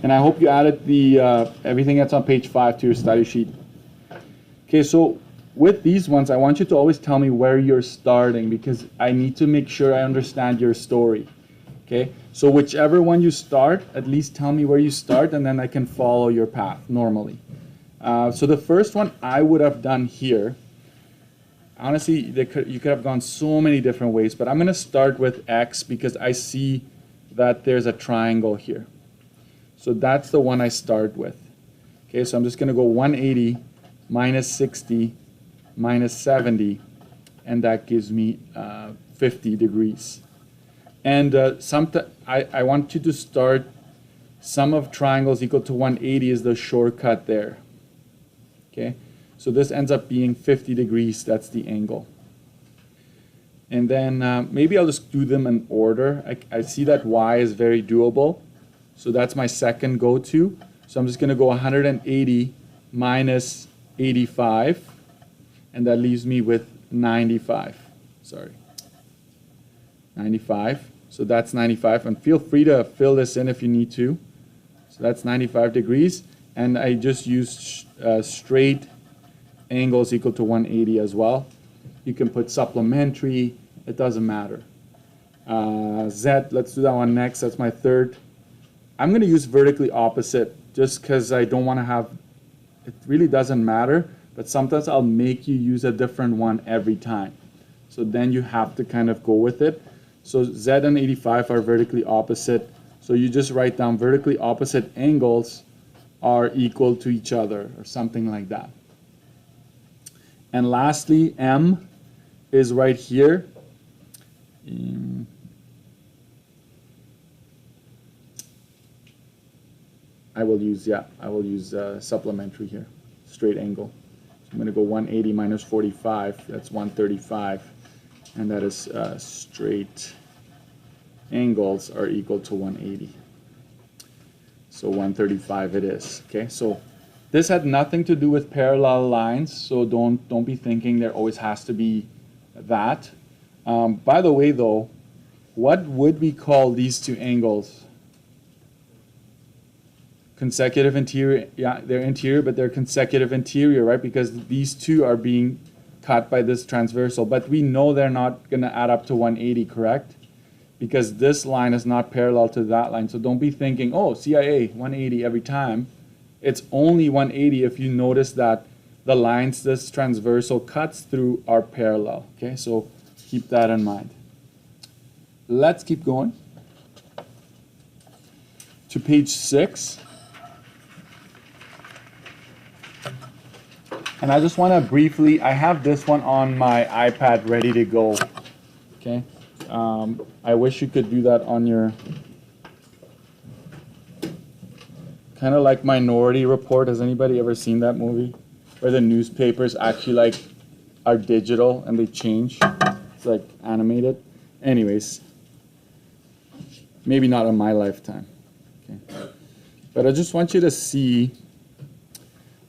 And I hope you added the everything that's on page 5 to your study sheet. Okay, so with these ones, I want you to always tell me where you're starting because I need to make sure I understand your story. Okay, so whichever one you start, at least tell me where you start and then I can follow your path normally. So the first one I would have done here, honestly, you could have gone so many different ways, but I'm going to start with X because I see that there's a triangle here. So that's the one I start with. Okay, so I'm just going to go 180 minus 60 minus 70, and that gives me 50 degrees. And I want you to start, sum of triangles equal to 180 is the shortcut there. Okay, so this ends up being 50 degrees, that's the angle. And then maybe I'll just do them in order. I see that Y is very doable. So that's my second go-to. So I'm just going to go 180 minus 85, and that leaves me with 95. Sorry, 95. So that's 95, and feel free to fill this in if you need to. So that's 95 degrees, and I just used straight angles equal to 180 as well. You can put supplementary, it doesn't matter. Z, let's do that one next. That's my third. I'm going to use vertically opposite just because I don't want to have, it really doesn't matter, but sometimes I'll make you use a different one every time. So then you have to kind of go with it. So Z and 85 are vertically opposite. So you just write down vertically opposite angles are equal to each other or something like that. And lastly, M is right here. I will use supplementary here, straight angle. So I'm going to go 180 minus 45, that's 135, and that is straight angles are equal to 180. So 135 it is. Okay, so this had nothing to do with parallel lines, so don't be thinking there always has to be that. By the way, though, what would we call these two angles? Consecutive interior, yeah, they're interior, but they're consecutive interior, right? Because these two are being cut by this transversal, but we know they're not going to add up to 180, correct? Because this line is not parallel to that line. So don't be thinking, oh, CIA, 180 every time. It's only 180 if you notice that the lines this transversal cuts through are parallel. Okay, so keep that in mind. Let's keep going to page 6. And I just want to briefly, I have this one on my iPad ready to go. Okay, I wish you could do that on your, kind of like Minority Report. Has anybody ever seen that movie? Where the newspapers actually like are digital and they change. It's like animated. Anyways, maybe not in my lifetime. Okay, but I just want you to see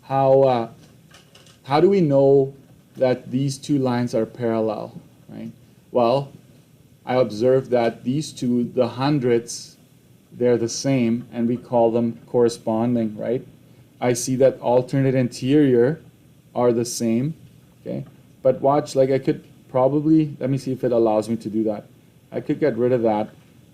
how do we know that these two lines are parallel, right? Well, I observed that these two, the hundredths, they're the same, and we call them corresponding, right? I see that alternate interior are the same, okay? But watch, like I could probably, let me see if it allows me to do that. I could get rid of that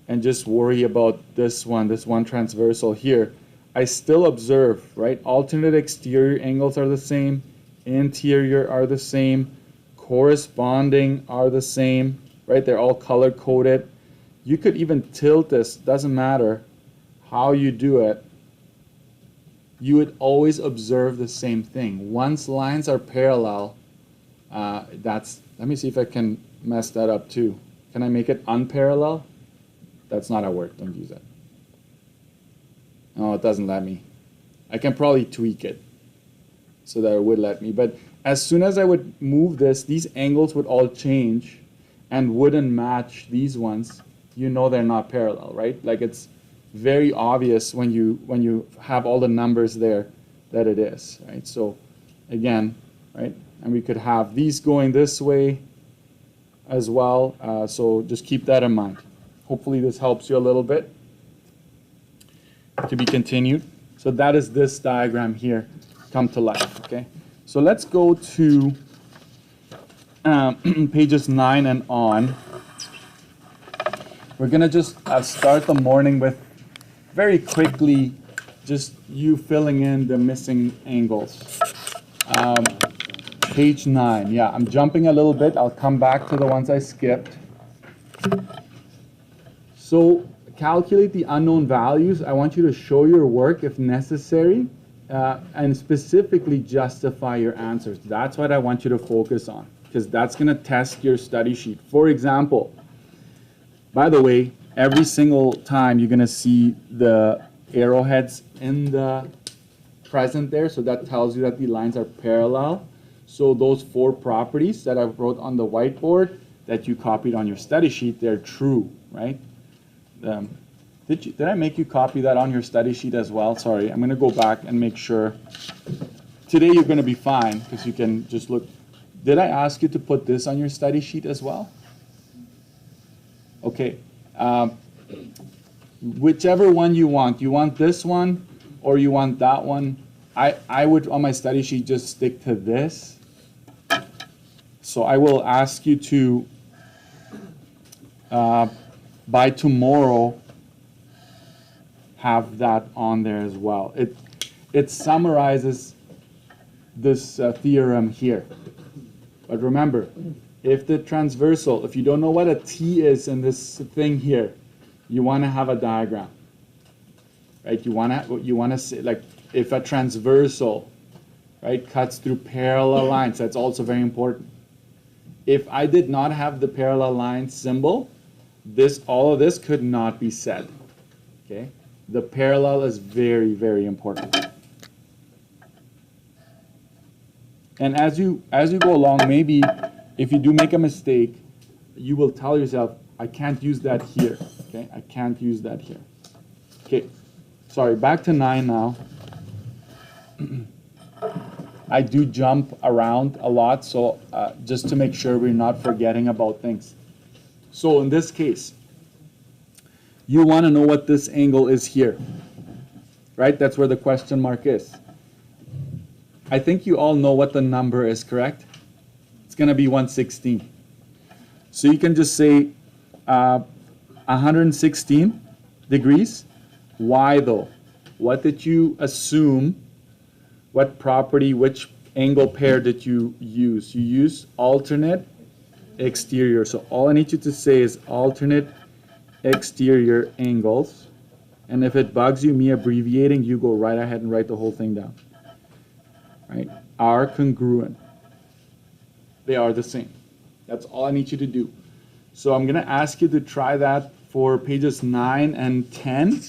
and just worry about this one transversal here. I still observe, right? Alternate exterior angles are the same, interior are the same, corresponding are the same, right? They're all color coded. You could even tilt this, doesn't matter how you do it. You would always observe the same thing. Once lines are parallel, let me see if I can mess that up too. Can I make it unparallel? That's not a word, don't use that. No, it doesn't let me. I can probably tweak it so that it would let me. But as soon as I would move this, these angles would all change and wouldn't match these ones. You know they're not parallel, right? Like it's very obvious when you have all the numbers there that it is, right? So again, right? And we could have these going this way as well. So just keep that in mind. Hopefully this helps you a little bit. to be continued. So that is this diagram here come to life, okay? So let's go to pages 9 and on. We're gonna just start the morning with very quickly just you filling in the missing angles. Page 9, yeah, I'm jumping a little bit. I'll come back to the ones I skipped. So calculate the unknown values. I want you to show your work if necessary, and specifically justify your answers. That's what I want you to focus on, because that's going to test your study sheet. For example, by the way, every single time you're going to see the arrowheads in the present there, so that tells you that the lines are parallel. So those 4 properties that I wrote on the whiteboard that you copied on your study sheet, they're true, right? Did I make you copy that on your study sheet as well? Sorry, I'm going to go back and make sure. Today you're going to be fine because you can just look. Did I ask you to put this on your study sheet as well? Okay. Whichever one you want. You want this one or you want that one? I would, on my study sheet, just stick to this. So I will ask you to, by tomorrow, have that on there as well. It summarizes this theorem here. But remember, if the transversal, if you don't know what a T is in this thing here, you want to have a diagram, right? You want to say, like, if a transversal, right, cuts through parallel lines, that's also very important. If I did not have the parallel line symbol, all of this could not be said, okay? The parallel is very, very important. And as you go along, maybe if you do make a mistake, you will tell yourself, I can't use that here, okay? I can't use that here. Okay, sorry, back to 9 now. I do jump around a lot, so just to make sure we're not forgetting about things. So in this case, you want to know what this angle is here, right? That's where the question mark is. I think you all know what the number is, correct? It's going to be 116. So you can just say 116 degrees. Why though? What did you assume? What property, which angle pair did you use? You use alternate exterior. So all I need you to say is alternate exterior angles. And if it bugs you, me abbreviating, you go right ahead and write the whole thing down. Right? Are congruent. They are the same. That's all I need you to do. So I'm going to ask you to try that for pages 9 and 10.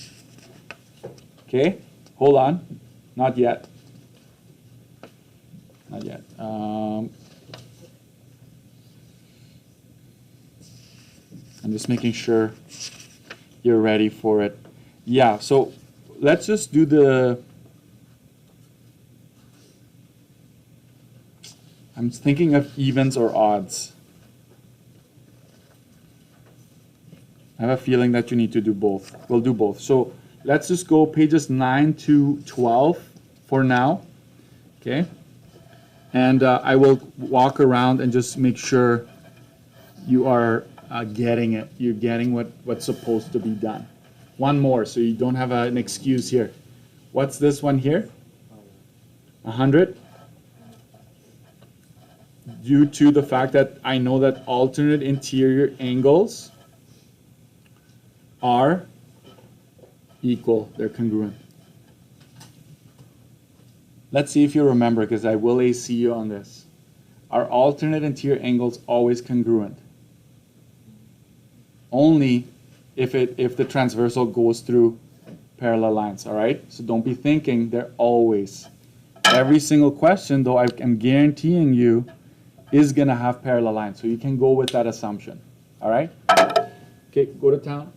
Okay? Hold on. Not yet. Not yet. I'm just making sure you're ready for it. Yeah, so let's just do the... I'm thinking of evens or odds. I have a feeling that you need to do both. We'll do both. So let's just go pages 9 to 12 for now. Okay? And I will walk around and just make sure you are getting it. You're getting what's supposed to be done. One more, so you don't have an excuse here. What's this one here? 100? Due to the fact that I know that alternate interior angles are equal. They're congruent. Let's see if you remember, because I will AC you on this. Are alternate interior angles always congruent? Only if the transversal goes through parallel lines, all right? So don't be thinking they're always. Every single question, though, I'm guaranteeing you, is going to have parallel lines. So you can go with that assumption, all right? Okay, go to town.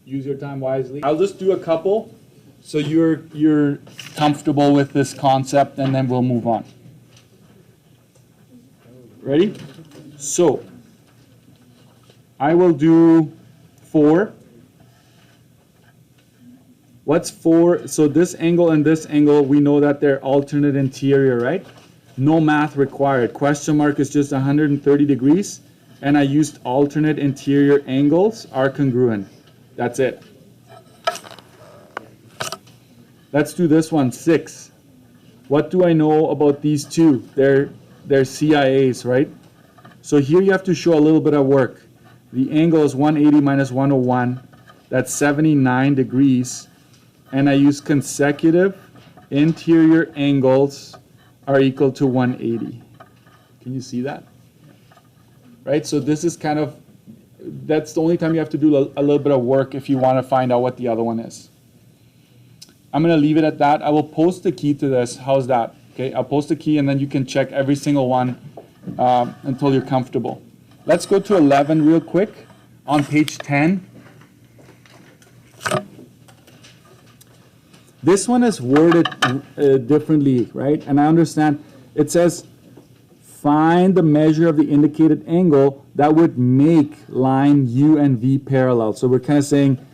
Use your time wisely. I'll just do a couple so you're comfortable with this concept, and then we'll move on. Ready? So I will do 4. What's 4? So this angle and this angle, we know that they're alternate interior, right? No math required. Question mark is just 130 degrees. And I used alternate interior angles are congruent. That's it. Let's do this one, 6. What do I know about these two? They're CIAs, right? So here you have to show a little bit of work. The angle is 180 minus 101. That's 79 degrees. And I use consecutive interior angles are equal to 180. Can you see that? Right, so this is kind of, that's the only time you have to do a little bit of work if you want to find out what the other one is. I'm going to leave it at that. I will post the key to this. How's that? Okay, I'll post the key and then you can check every single one until you're comfortable. Let's go to 11 real quick on page 10. This one is worded differently, right? And I understand it says, find the measure of the indicated angle that would make line U and V parallel. So we're kind of saying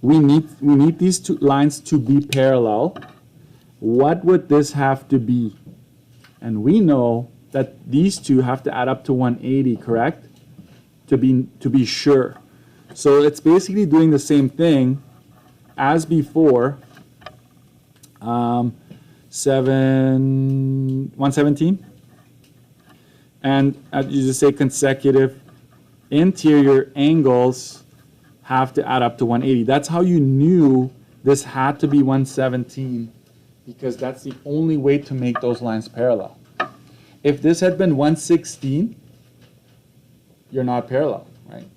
we need these two lines to be parallel. What would this have to be? And we know that these two have to add up to 180, correct? To be sure. So it's basically doing the same thing as before. 117. And you just say consecutive interior angles have to add up to 180. That's how you knew this had to be 117, because that's the only way to make those lines parallel. If this had been 116, you're not parallel, right?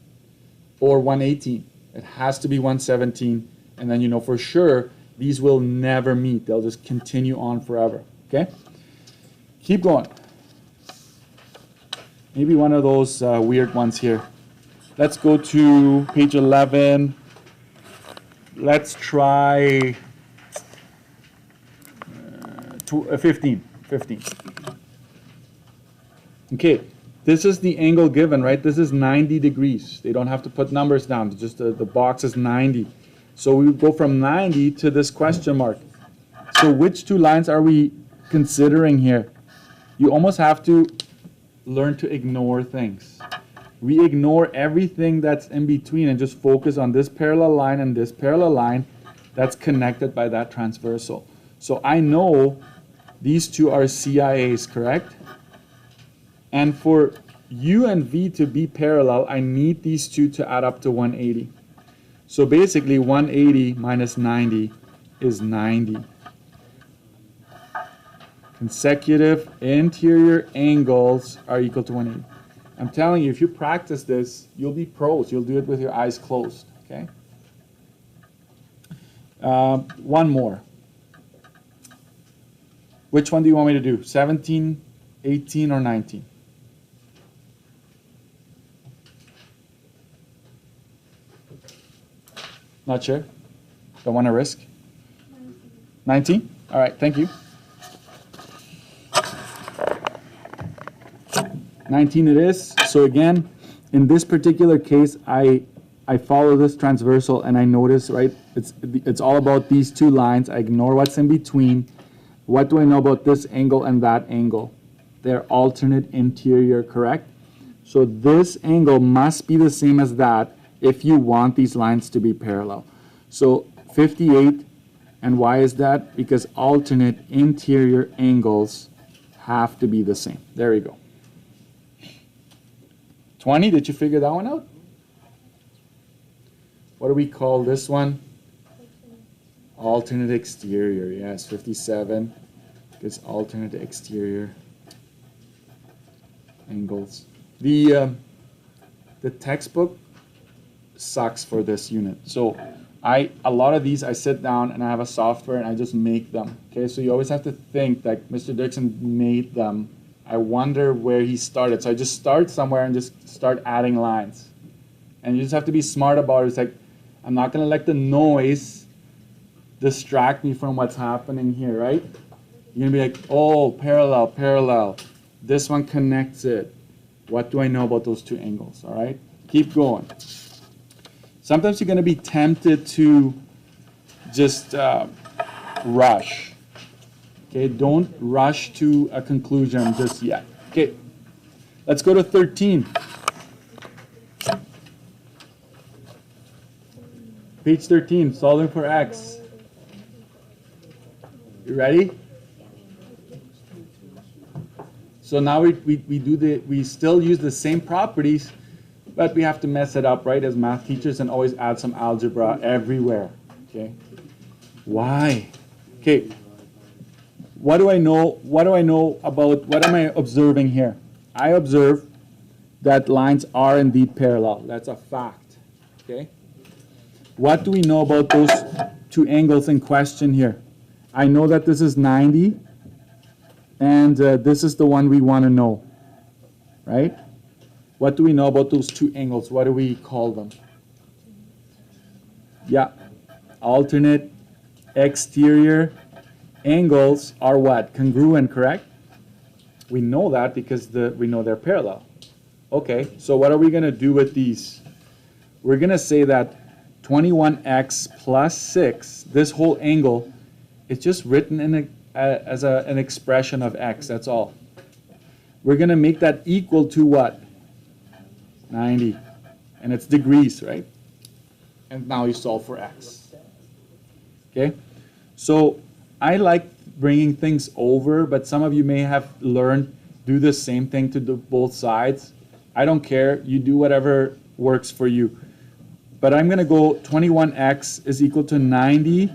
Or 118. It has to be 117, and then you know for sure these will never meet. They'll just continue on forever, okay? Keep going. Maybe one of those weird ones here. Let's go to page 11. Let's try 15. Okay, this is the angle given, right? This is 90 degrees. They don't have to put numbers down. Just the box is 90. So we go from 90 to this question mark. So which two lines are we considering here? You almost have to learn to ignore things. We ignore everything that's in between and just focus on this parallel line and this parallel line that's connected by that transversal. So I know these two are CIAs, correct? And for U and V to be parallel, I need these two to add up to 180. So basically 180 minus 90 is 90. Consecutive interior angles are equal to 180. I'm telling you, if you practice this, you'll be pros. You'll do it with your eyes closed, okay? One more. Which one do you want me to do? 17, 18, or 19? Not sure? Don't want to risk? 19? All right, thank you. 19 it is. So again, in this particular case, I follow this transversal and I notice, right, it's all about these two lines. I ignore what's in between. What do I know about this angle and that angle? They're alternate interior, correct? So this angle must be the same as that if you want these lines to be parallel. So 58, and why is that? Because alternate interior angles have to be the same. There we go. 20, did you figure that one out? What do we call this one? Alternate exterior, yes, 57 is alternate exterior angles. The textbook sucks for this unit. So a lot of these I sit down and I have a software and I just make them. Okay, so you always have to think that Mr. Dixon made them. I wonder where he started. So I just start somewhere and just start adding lines. And you just have to be smart about it. It's like, I'm not going to let the noise distract me from what's happening here, right? You're going to be like, oh, parallel, parallel. This one connects it. What do I know about those two angles, all right? Keep going. Sometimes you're going to be tempted to just rush. Okay, don't rush to a conclusion just yet. Okay, let's go to 13. Page 13, solving for x. You ready? So now we still use the same properties, but we have to mess it up, right, as math teachers, and always add some algebra everywhere. Okay. Why? Okay. What do I know? What do I know about, what am I observing here? I observe that lines are indeed parallel. That's a fact. Okay. What do we know about those two angles in question here? I know that this is 90, and this is the one we want to know, right? What do we know about those two angles? What do we call them? Yeah, alternate exterior angles are what? Congruent, correct? We know that because we know they're parallel. Okay, so what are we going to do with these? We're going to say that 21x plus 6, this whole angle, is just written in as an expression of x, that's all. We're going to make that equal to what? 90. And it's degrees, right? And now you solve for x. Okay? So I like bringing things over, but some of you may have learned do the same thing to both sides. I don't care. You do whatever works for you. But I'm going to go 21x is equal to 90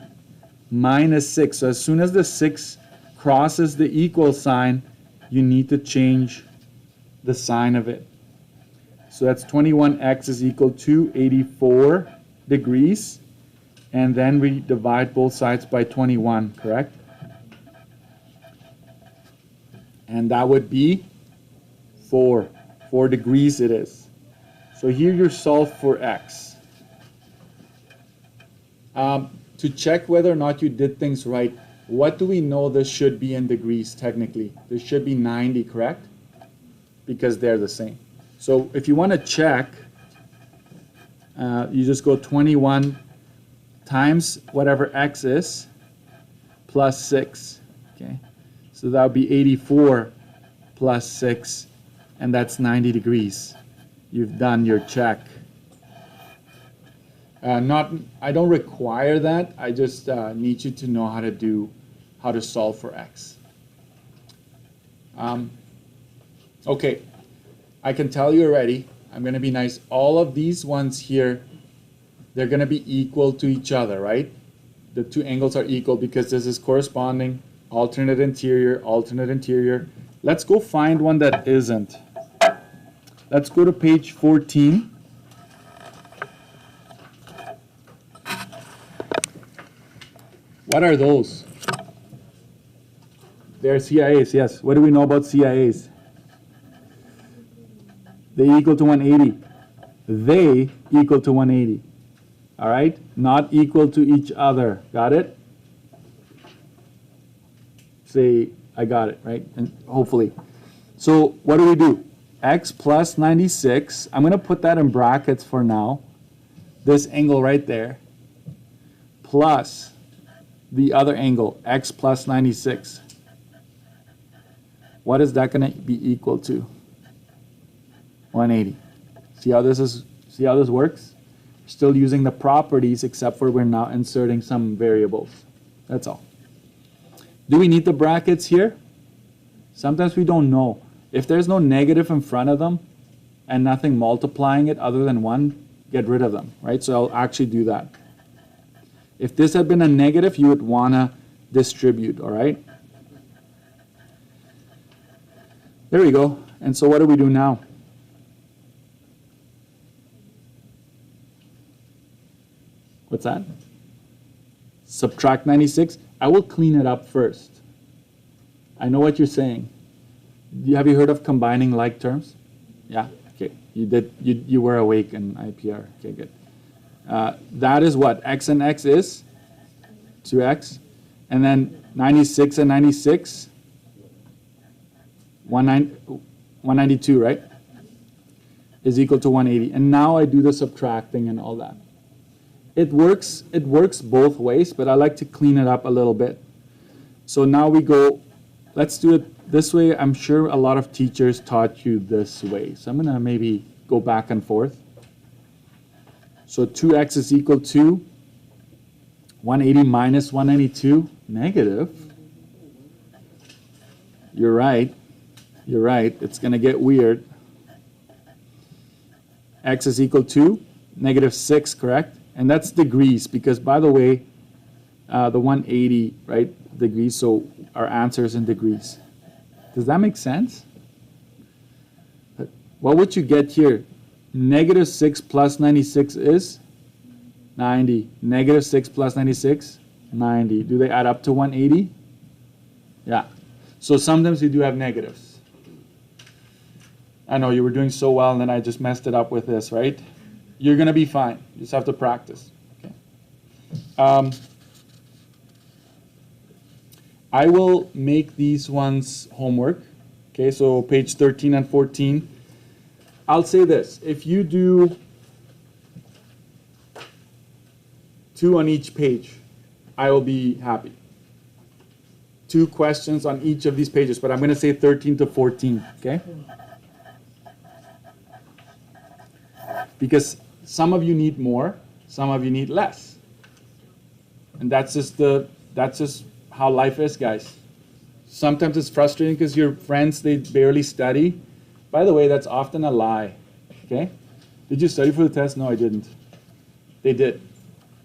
minus 6. So as soon as the 6 crosses the equal sign, you need to change the sign of it. So that's 21x is equal to 84 degrees. And then we divide both sides by 21, correct? And that would be 4. 4 degrees it is. So here you solve for x. To check whether or not you did things right, what do we know this should be in degrees technically? This should be 90, correct? Because they're the same. So if you want to check, you just go 21 times whatever x is plus 6. Okay, so that would be 84 plus 6, and that's 90 degrees. You've done your check. I don't require that. I just need you to know how to solve for x. Okay, I can tell you already. I'm going to be nice. All of these ones here, they're going to be equal to each other, right? The two angles are equal because this is corresponding alternate interior, alternate interior. Let's go find one that isn't. Let's go to page 14. What are those? They're CIAs, yes. What do we know about CIAs? They equal to 180. They equal to 180. All right? Not equal to each other. Got it? Say, I got it, right? And hopefully. So what do? X plus 96. I'm going to put that in brackets for now. This angle right there. Plus the other angle, x plus 96. What is that going to be equal to? 180. See how this works? Still using the properties, except for we're now inserting some variables. That's all. Do we need the brackets here? Sometimes we don't know. If there's no negative in front of them and nothing multiplying it other than 1, get rid of them, right? So I'll actually do that. If this had been a negative, you would want to distribute, all right? There we go. And so what do we do now? What's that? Subtract 96. I will clean it up first. I know what you're saying. Have you heard of combining like terms? Yeah? Okay. You did. You were awake in IPR. Okay, good. That is what? X and X is 2x. And then 96 and 96, 192, right? Is equal to 180. And now I do the subtracting and all that. it works both ways, but I like to clean it up a little bit. So now we go, let's do it this way. I'm sure a lot of teachers taught you this way. So I'm going to maybe go back and forth. So 2x is equal to 180 minus 192, negative. You're right. You're right. It's going to get weird. X is equal to negative 6, correct? And that's degrees because, by the way, the 180, right, degrees, so our answer is in degrees. Does that make sense? What would you get here? Negative 6 plus 96 is 90. Negative 6 plus 96, 90. Do they add up to 180? Yeah. So sometimes you do have negatives. I know you were doing so well and then I just messed it up with this, right? You're going to be fine. You just have to practice. Okay. I will make these ones homework. Okay, so page 13 and 14. I'll say this. If you do 2 on each page, I will be happy. 2 questions on each of these pages, but I'm going to say 13 to 14, okay? Because some of you need more, some of you need less. And that's just how life is, guys. Sometimes it's frustrating because your friends, they barely study. By the way, that's often a lie, okay? Did you study for the test? No, I didn't. They did.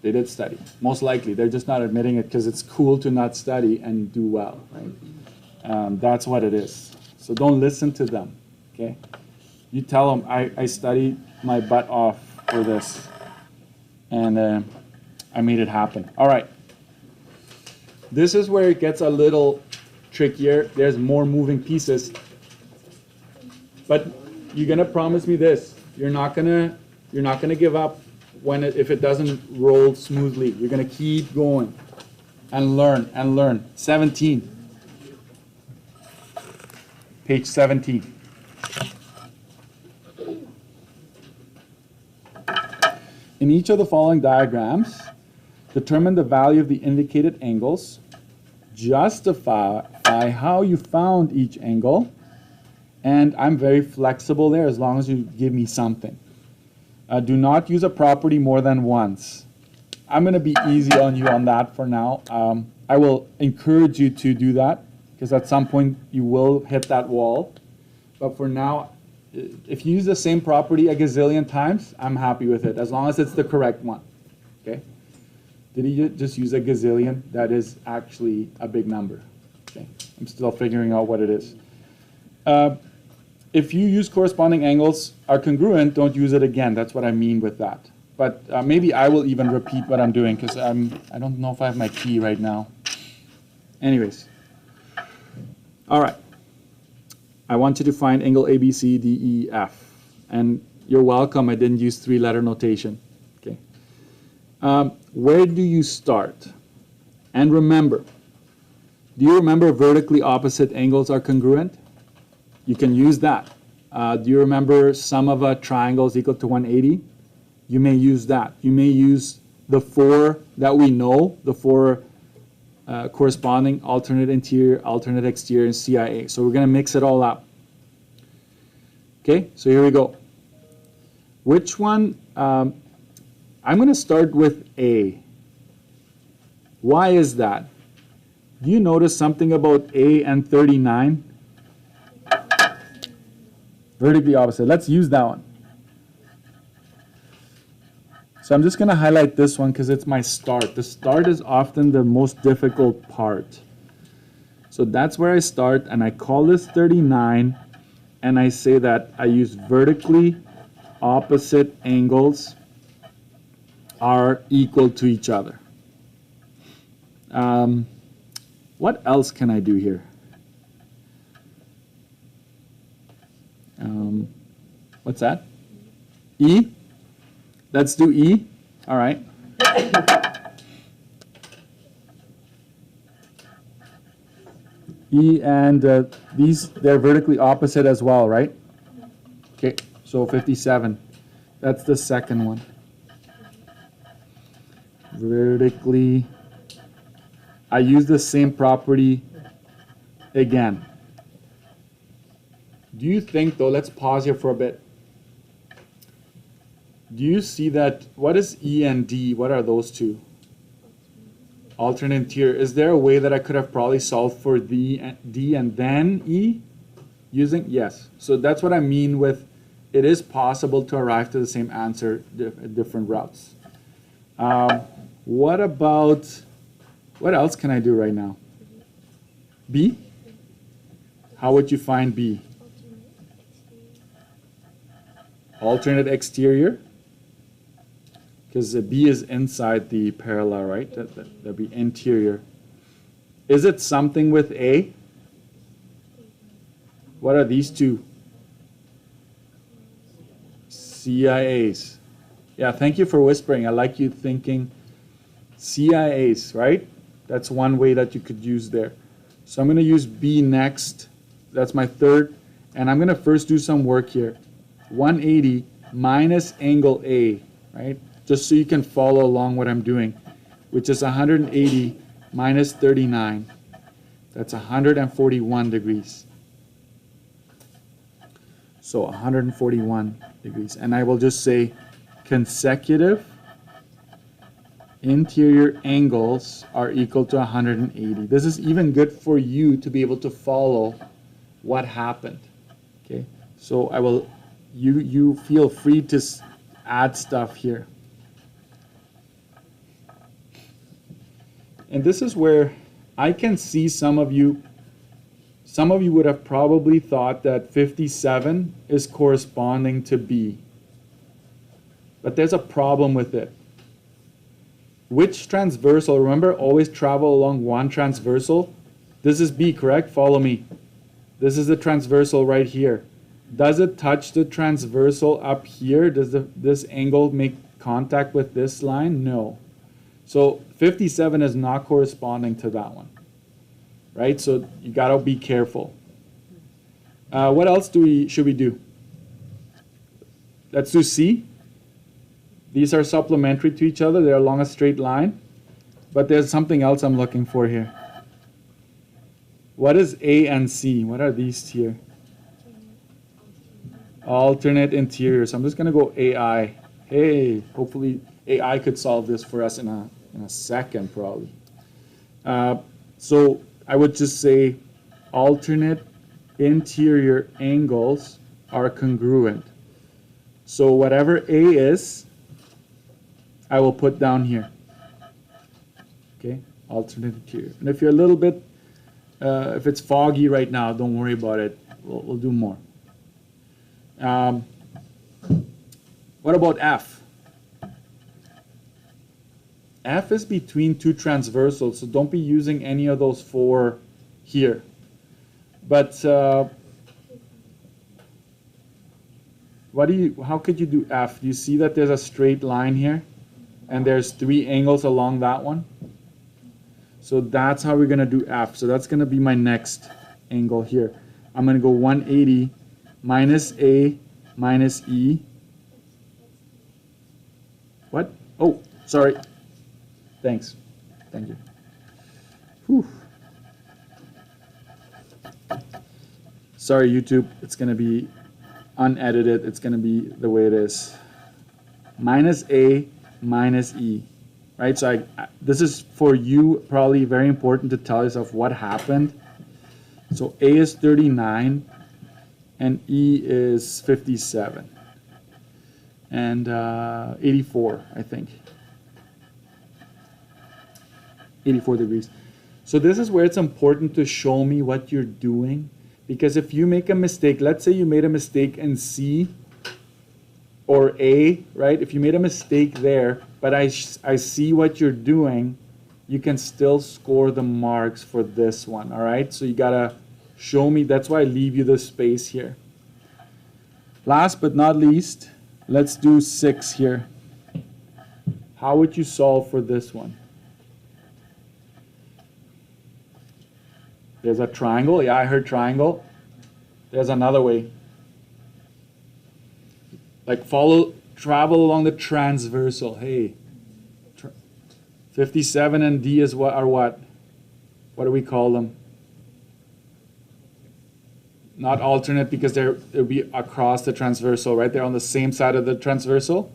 They did study, most likely. They're just not admitting it because it's cool to not study and do well, right? That's what it is. So don't listen to them, okay? You tell them, I studied my butt off for this, and I made it happen. All right. This is where it gets a little trickier. There's more moving pieces. But you're going to promise me this. You're not going to give up if it doesn't roll smoothly. You're going to keep going and learn and learn. 17. Page 17. In each of the following diagrams, determine the value of the indicated angles, justify how you found each angle, and I'm very flexible there as long as you give me something. Do not use a property more than once. I'm going to be easy on you on that for now. I will encourage you to do that because at some point you will hit that wall. But for now, if you use the same property a gazillion times, I'm happy with it as long as it's the correct one. Okay? Did he just use a gazillion? That is actually a big number. Okay? I'm still figuring out what it is. If you use corresponding angles are congruent, don't use it again. That's what I mean with that. But maybe I will even repeat what I'm doing because I don't know if I have my key right now. Anyways. All right. I want you to find angle A, B, C, D, E, F. And you're welcome. I didn't use 3-letter notation. Okay. Where do you start? And remember, do you remember vertically opposite angles are congruent? You can use that. Do you remember sum of a triangle is equal to 180? You may use that. You may use the 4 that we know, the 4 corresponding alternate interior, alternate exterior, and CIA. So we're going to mix it all up. Okay, so here we go. Which one? I'm going to start with A. Why is that? Do you notice something about A and 39? Vertically opposite. Let's use that one. So I'm just going to highlight this one because it's my start. The start is often the most difficult part. So that's where I start, and I call this 39, and I say that I use vertically opposite angles are equal to each other. What else can I do here? What's that? E? Let's do E. All right. E and they're vertically opposite as well, right? Okay, so 57. That's the second one. vertically. I use the same property again. Do you think, though, let's pause here for a bit. Do you see that, what is E and D? What are those two? Alternate interior. Is there a way that I could have probably solved for D and then E? Using, yes. So that's what I mean with, it is possible to arrive to the same answer at different routes. What about, what else can I do right now? B? How would you find B? Alternate exterior? Because the B is inside the parallel, right? That'd be interior. Is it something with A? What are these two? CIAs. Yeah, thank you for whispering. I like you thinking CIAs, right? That's one way that you could use there. So I'm going to use B next. That's my third. And I'm going to first do some work here. 180 minus angle A, right? Just so you can follow along what I'm doing, which is 180 minus 39. That's 141 degrees. So 141 degrees. And I will just say consecutive interior angles are equal to 180. This is even good for you to be able to follow what happened. Okay, so I will, you feel free to add stuff here. And this is where I can see some of you would have probably thought that 57 is corresponding to B. But there's a problem with it. Which transversal? Remember, always travel along one transversal. This is B, correct? Follow me. This is the transversal right here. Does it touch the transversal up here? Does this angle make contact with this line? No. So 57 is not corresponding to that one, right? So you gotta be careful. What else should we do? Let's do C. These are supplementary to each other. They're along a straight line. But there's something else I'm looking for here. What is A and C? What are these here? Alternate interior. So I'm just going to go AI. Hey, hopefully AI could solve this for us in a second, probably. So I would just say alternate interior angles are congruent. So whatever A is, I will put down here. Okay, alternate interior. And if you're a little bit, if it's foggy right now, don't worry about it. We'll do more. What about F? F is between two transversals, so don't be using any of those four here. But how could you do F? Do you see that there's a straight line here? And there's three angles along that one. So that's how we're going to do F. So that's going to be my next angle here. I'm going to go 180 minus A minus E. What? Oh, sorry. Thanks. Thank you. Whew. Sorry, YouTube. It's going to be unedited. It's going to be the way it is. Minus A minus E, right? So this is for you probably very important to tell yourself what happened. So A is 39 and E is 57 and 84, I think. 84 degrees. So this is where it's important to show me what you're doing, because if you make a mistake, let's say you made a mistake in C or A, right? If you made a mistake there, but I see what you're doing, you can still score the marks for this one, all right? So you gotta show me, that's why I leave you the space here. Last but not least, let's do 6 here. How would you solve for this one? There's a triangle, yeah, I heard triangle. There's another way. Like travel along the transversal. Hey, 57 and D is what are what? What do we call them? Not alternate because they'll be across the transversal, right? They're on the same side of the transversal.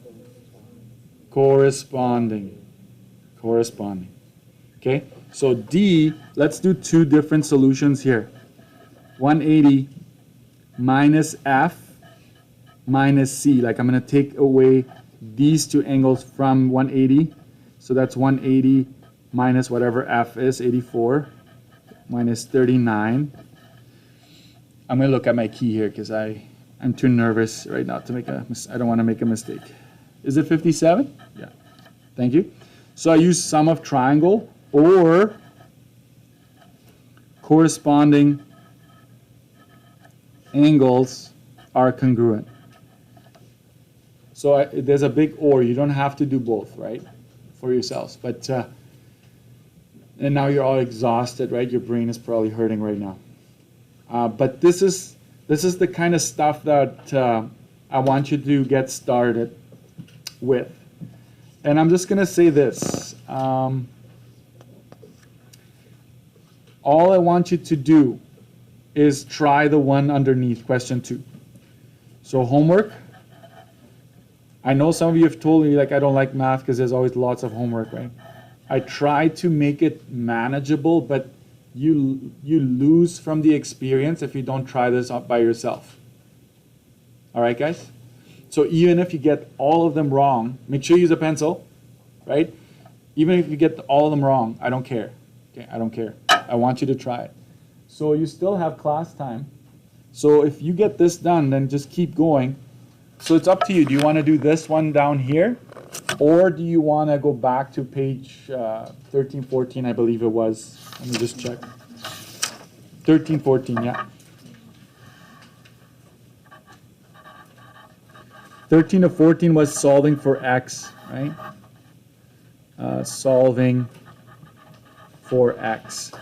Corresponding. Corresponding. Okay? So D, let's do two different solutions here. 180 minus F minus C. Like I'm going to take away these two angles from 180. So that's 180 minus whatever F is, 84, minus 39. I'm going to look at my key here because I'm too nervous right now to make I don't want to make a mistake. Is it 57? Yeah. Thank you. So I use sum of triangle or corresponding angles are congruent. So there's a big or. You don't have to do both, right, for yourselves. But and now you're all exhausted, right? Your brain is probably hurting right now. But this is the kind of stuff that I want you to get started with. And I'm just going to say this. All I want you to do is try the one underneath, question 2. So homework. I know some of you have told me, like, I don't like math because there's always lots of homework, right? I try to make it manageable, but you lose from the experience if you don't try this out by yourself. All right, guys? So even if you get all of them wrong, make sure you use a pencil, right? Even if you get all of them wrong, I don't care. Okay, I don't care. I want you to try it. So you still have class time. So if you get this done, then just keep going. So it's up to you. Do you want to do this one down here? Or do you want to go back to page 13, 14, I believe it was. Let me just check. 13, 14, yeah. 13 to 14 was solving for x, right? Solving for x.